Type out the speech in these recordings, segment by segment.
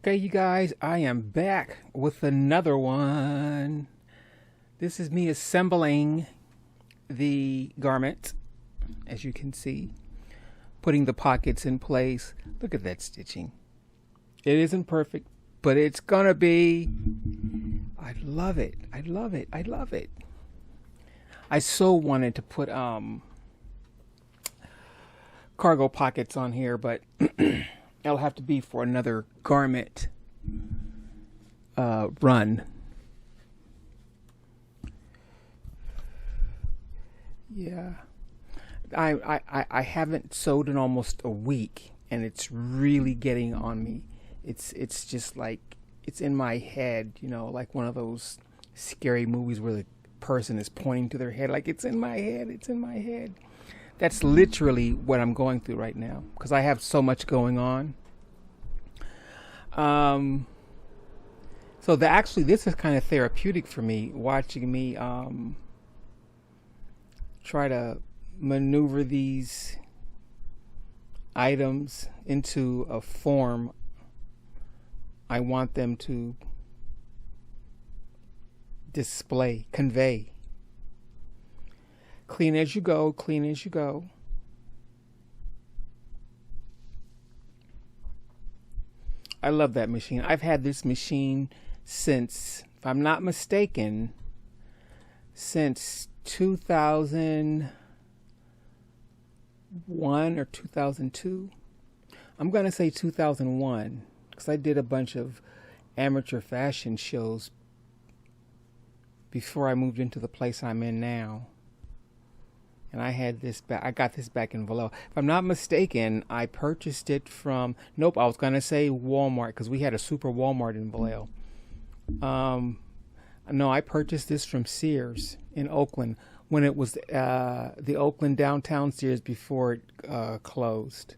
Okay, you guys, I am back with another one. This is me assembling the garment, as you can see, putting the pockets in place. Look at that stitching. It isn't perfect, but it's gonna be. I love it. I love it. I love it. I so wanted to put cargo pockets on here, but it'll have to be for another garment run. Yeah, I haven't sewed in almost a week, and it's really getting on me. It's just like it's in my head, you know, like one of those scary movies where the person is pointing to their head, like it's in my head. It's in my head. That's literally what I'm going through right now because I have so much going on. So actually this is kind of therapeutic for me, watching me try to maneuver these items into a form I want them to display, convey. Clean as you go, clean as you go. I love that machine. I've had this machine since, if I'm not mistaken, since 2001 or 2002. I'm going to say 2001 because I did a bunch of amateur fashion shows before I moved into the place I'm in now. And I had this back. I got this back in Vallejo. If I'm not mistaken, I purchased it from. Nope, I was gonna say Walmart because we had a super Walmart in Vallejo. No, I purchased this from Sears in Oakland when it was the Oakland downtown Sears before it closed.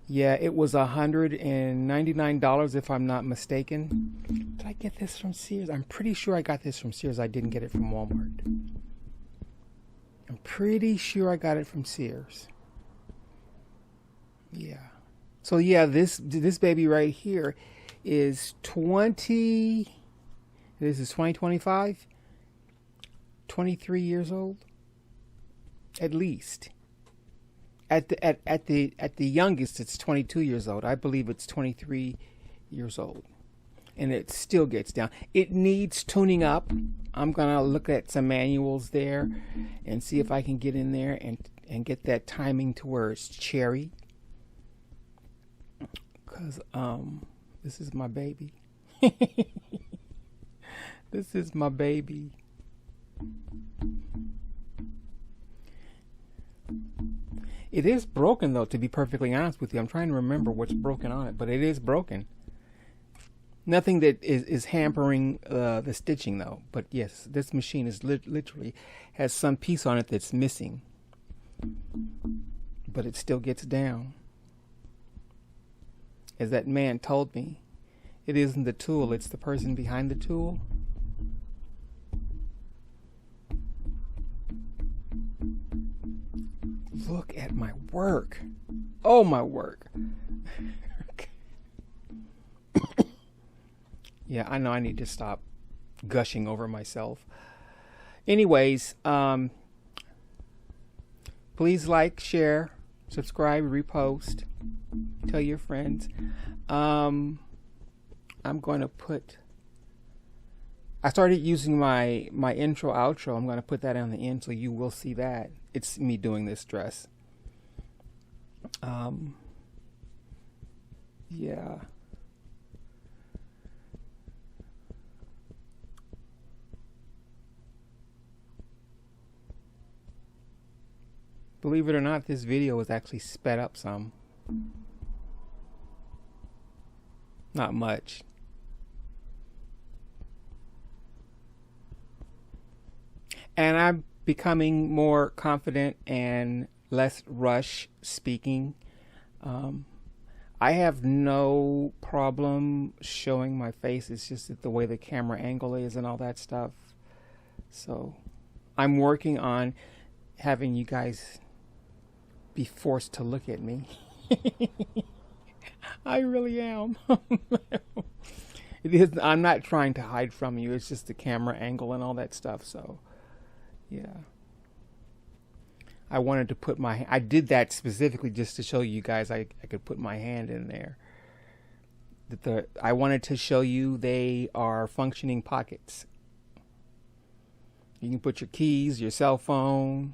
Yeah, it was $199 if I'm not mistaken. Did I get this from Sears? I'm pretty sure I got this from Sears. I didn't get it from Walmart. I'm pretty sure I got it from Sears. Yeah. So yeah, this baby right here is 20. This is 2025. 23 years old, at least. At the youngest, it's 22 years old. I believe it's 23 years old. And it still gets down. It needs tuning up. I'm gonna look at some manuals there and see if I can get in there and get that timing to where it's cherry. Cause this is my baby. This is my baby. It is broken though, to be perfectly honest with you. I'm trying to remember what's broken on it, but it is broken. Nothing that is hampering the stitching though. But yes, this machine is literally has some piece on it that's missing. But it still gets down. As that man told me, it isn't the tool, it's the person behind the tool. Look at my work. Oh, my work. Yeah, I know I need to stop gushing over myself. Anyways, please like, share, subscribe, repost, tell your friends. I'm going to put. I started using my intro outro. I'm going to put that on the end so you will see that. It's me doing this dress. Yeah. Believe it or not, this video was actually sped up some. Not much. And I'm becoming more confident and less rush speaking. I have no problem showing my face. It's just that the way the camera angle is and all that stuff. So I'm working on having you guys be forced to look at me. I really am. It is. I'm not trying to hide from you. It's just the camera angle and all that stuff. So, yeah. I wanted to put my. I did that specifically just to show you guys I could put my hand in there. I wanted to show you they are functioning pockets. You can put your keys, your cell phone,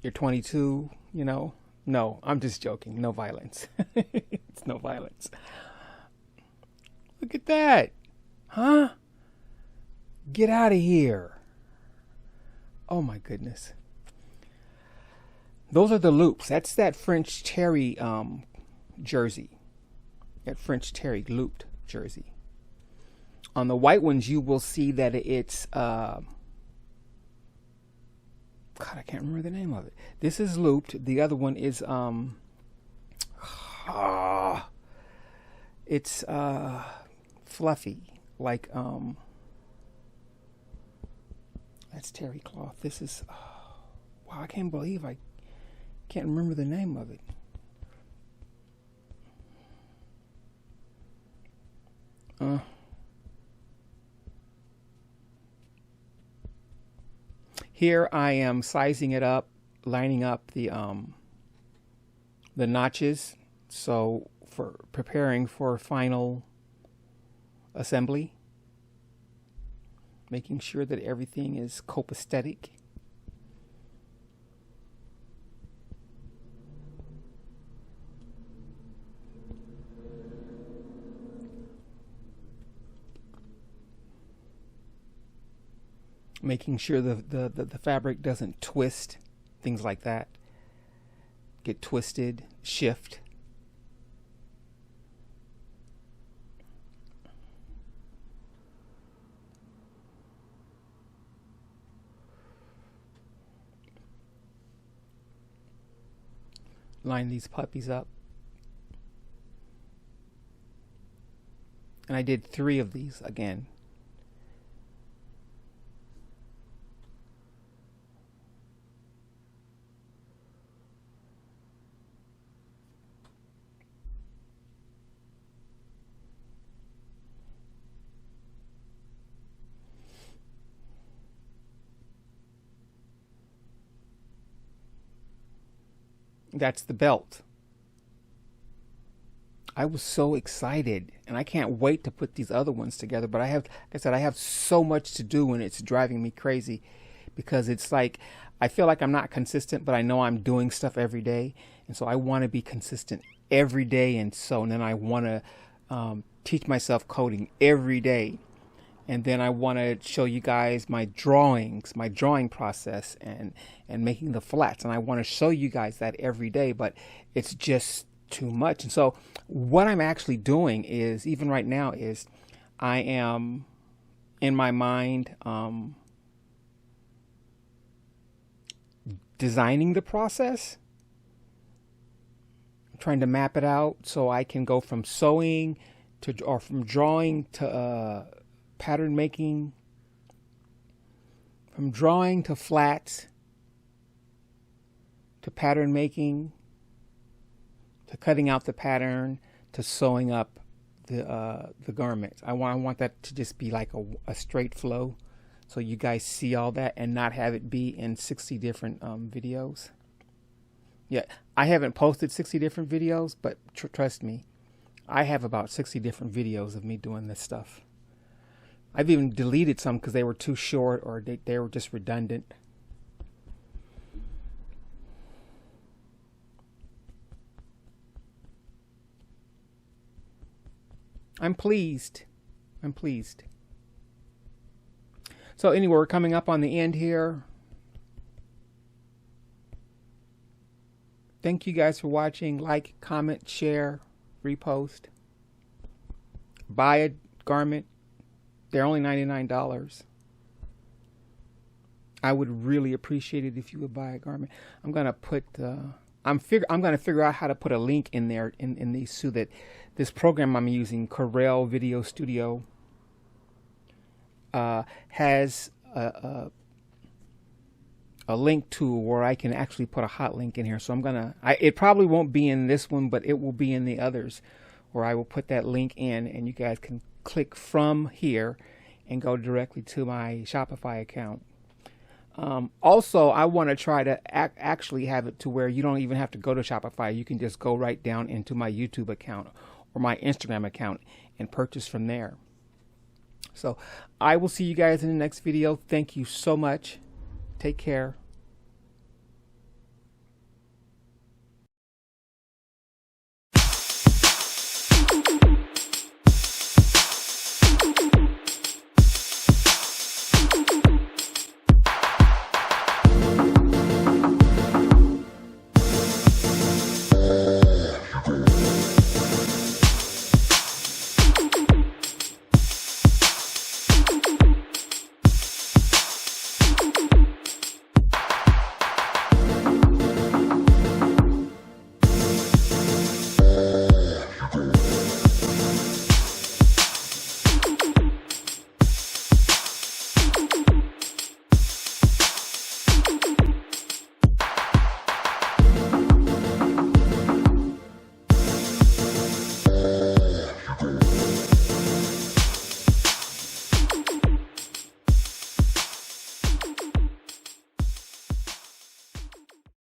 your 22, you know. No, I'm just joking. No violence. It's no violence. Look at that. Huh? Get out of here. Oh my goodness. Those are the loops. That's that French terry jersey. That French terry looped jersey. On the white ones, you will see that it's, God, I can't remember the name of it. This is looped. The other one is, it's fluffy, like, that's terry cloth. This is, wow, I can't believe I can't remember the name of it. Here I am sizing it up, lining up the notches, so for preparing for final assembly, making sure that everything is copacetic. Making sure the fabric doesn't twist, things like that. Get twisted, shift. Line these puppies up. And I did 3 of these again. That's the belt. I was so excited, and I can't wait to put these other ones together, but like I said, I have so much to do, and it's driving me crazy because it's like, I feel like I'm not consistent, but I know I'm doing stuff every day, and so I want to be consistent every day, and then I want to teach myself coding every day. And then I want to show you guys my drawings, my drawing process, and making the flats. And I want to show you guys that every day, but it's just too much. And so what I'm actually doing is, even right now, is I am in my mind designing the process. I'm trying to map it out so I can go from sewing or from drawing to pattern making, from drawing to flats, to pattern making, to cutting out the pattern, to sewing up the garments. I want that to just be like a straight flow, so you guys see all that and not have it be in 60 different videos. Yeah, I haven't posted 60 different videos, but trust me, I have about 60 different videos of me doing this stuff. I've even deleted some because they were too short or they were just redundant. I'm pleased. I'm pleased. So anyway, we're coming up on the end here. Thank you guys for watching. Like, comment, share, repost. Buy a garment. They're only $99. I would really appreciate it if you would buy a garment. I'm gonna put I'm gonna figure out how to put a link in there in these so that this program I'm using, Corel Video Studio, has a a link to where I can actually put a hot link in here. So I'm gonna, it probably won't be in this one, but it will be in the others, where I will put that link in, and you guys can click from here and go directly to my Shopify account. Also, I want to try to actually have it to where you don't even have to go to Shopify. You can just go right down into my YouTube account or my Instagram account and purchase from there. So I will see you guys in the next video. Thank you so much. Take care.